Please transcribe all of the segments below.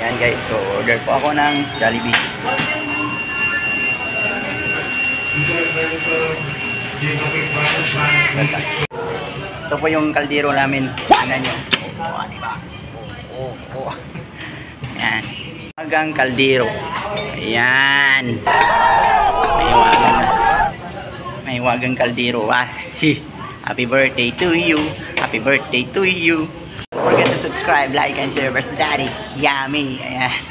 Yan guys, so order po ako ng Jollibee. Ito po yung kaldero namin. Tingnan nyo. Oh, diba? Oh. Yan. Magang kaldero. Ayan. May wagang kaldero. Happy birthday to you. Happy birthday to you. Don't forget to subscribe, like, and share. Basta Daddy. Yummy. Ayan.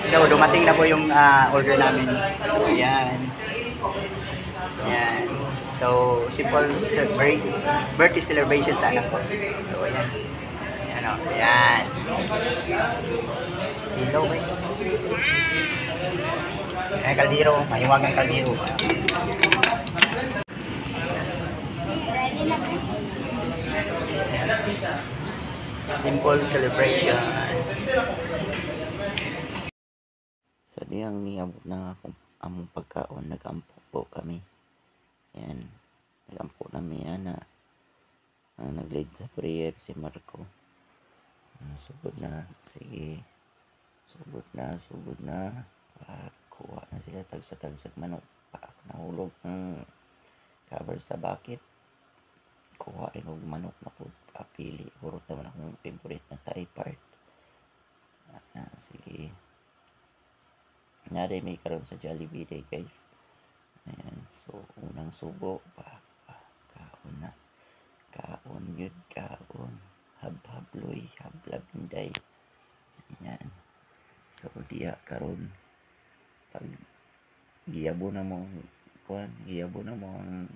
So, dumating na po yung order namin. So, ayan. Ayan. So, simple birthday celebration sa anak ko. So, ayan. Ayan o. Ayan. Silaw ba ito? Ayan, kaldero. Mahiwagang kaldero. Simple celebration. Sa diyang niabot na among pagkaon, nag-ampo po kami. Yan. Nag-ampo namin yan na nag-lead sa prayer si Marco. Sugod na. Sige. Sugod na. Kuha na sila tagsa-tagsag manok. Paak nahulog ng cover sa bucket. Kuha rin og manok na po. Pili. Hurot naman akong favorite na Thai part. Sige. Nari may karon sa Jollibee Day guys. Ayan. So, unang subo. Kaon na. Kaon yun. Kaon. Hab-habloy. Hablabinday. Ayan. So, diya karon. Pag giyabo na mo ang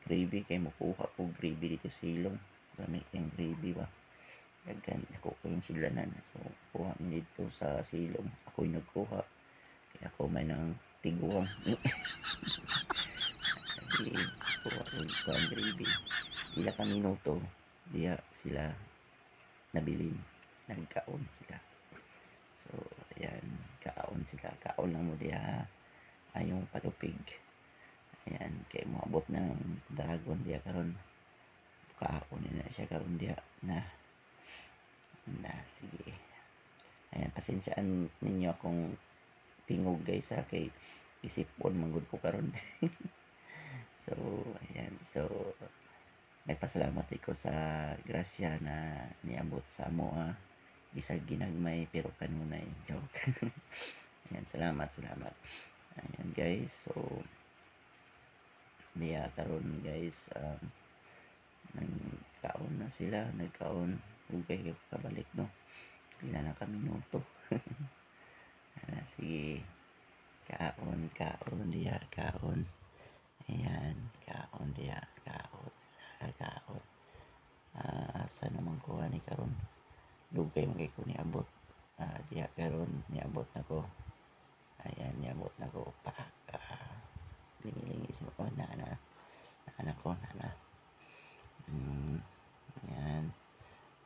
gravy kay makuha ko gravy dito silong. Gamit yung gravy ba. Dagan ako ko yung silanan. So, kuha mo dito sa silong. Ako yung nagkuha. Kaya ako may nang tiguang. Kasi kuha ko yung gravy. Ila ka minuto. Diya sila nabilin. Nagkaon sila. So, ayan. Kaon sila. Kaon lang mo diya. Ayong patupig. Ayan. Kaya maabot ng dragon diya karon. Kaon na siya karon diya na sige. Ayan. Pasensyaan ninyo akong tingog guys ha. Kay isipon manggod ko karon. So, ayan. So, nagpasalamat ko sa grasya na niabot sa mo bisag ginagmay pero kanunay joke. Ayan, salamat. Ayan guys, so diya karon guys, nagkaon na sila, ugay kabalik no. Pila na kami minuto. Sige. Kaon diya, kaon. Ayan, kaon diya, kaon. Asa naman kuha ni karon. Dugay magay ko niabot. Diya karon niabot na ko. Ayan, niabot na ko pa. Lingi-lingi si mo na ko.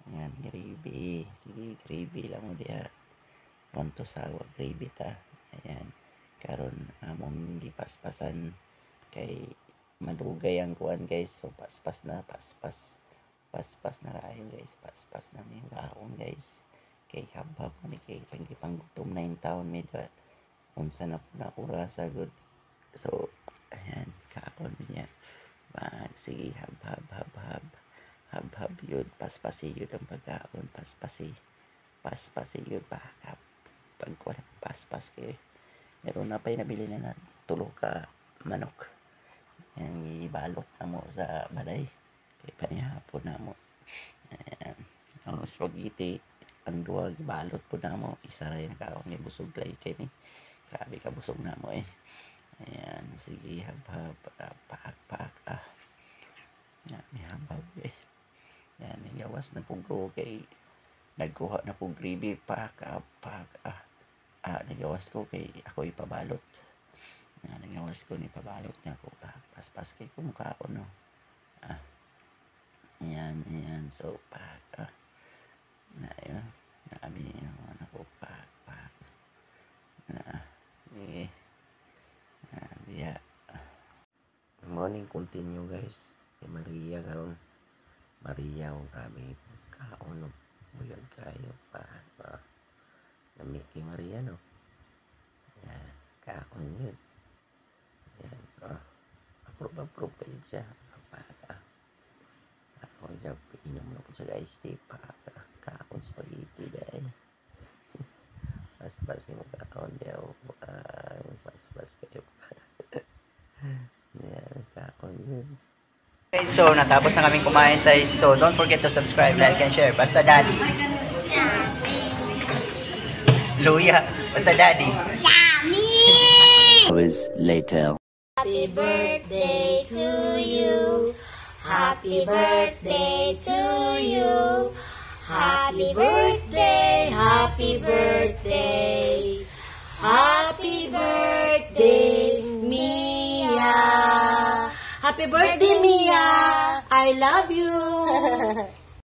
Ayan, gravy. Sige, gravy lang mo diya. Konto sawa gravy ta. Ayan. Karon among gipaspasan kay madugay ang kuan guys. So paspas na kayo guys. Paspas na ni kaon guys. Kay habab kami kay panggutom na yung taon medyo unsa na po na orasa good. So ayan, kaon niya. Sige, habab yun. Paspasi yun ang pagkaon. Paspasi yun pa. Pagkuhan paspas kayo. Meron na pa yung nabili na tulo ka manok. Yan, ibalot na mo sa balay. Kaya panihapon na mo. Ayan. Ang spaghetti, ang duwag, ibalot po na mo. Isa rin nakaon ni busog lay kayo ni. Grabe ka busog na mo eh. Ayan, sige, habab, paak. Yan, may habab eh. Yan, igawas na pong ko kay nagkuha na pong gravy, nagawas ko kay ako ipabalot. Nagawas ko ni pabalot niya ako. Paspas kay kumukhaon no. Ayan. So, yun. Naabi naman ako. Yeah. Good morning, continue guys. Kay Maria karon. Maria, grabe kaon no. Buyag kayo pa. Mickey Mariano. Yan. Kaon yun. Yan. Approve pa yun siya. Kaon siya. Inom na po sa iced tea. Kaon spaghetti dahil. Pas-pas yung kaon niya. Pas-pas kayo. Yan. Kaon yun. Okay, so natapos na kaming kumain sa so don't forget to subscribe, like, and share. Basta Daddy. Luya. Basta Daddy. Hours later. Happy birthday to you. Happy birthday to you. Happy birthday, happy birthday. Happy birthday, Mia. Happy birthday, Mia. I love you.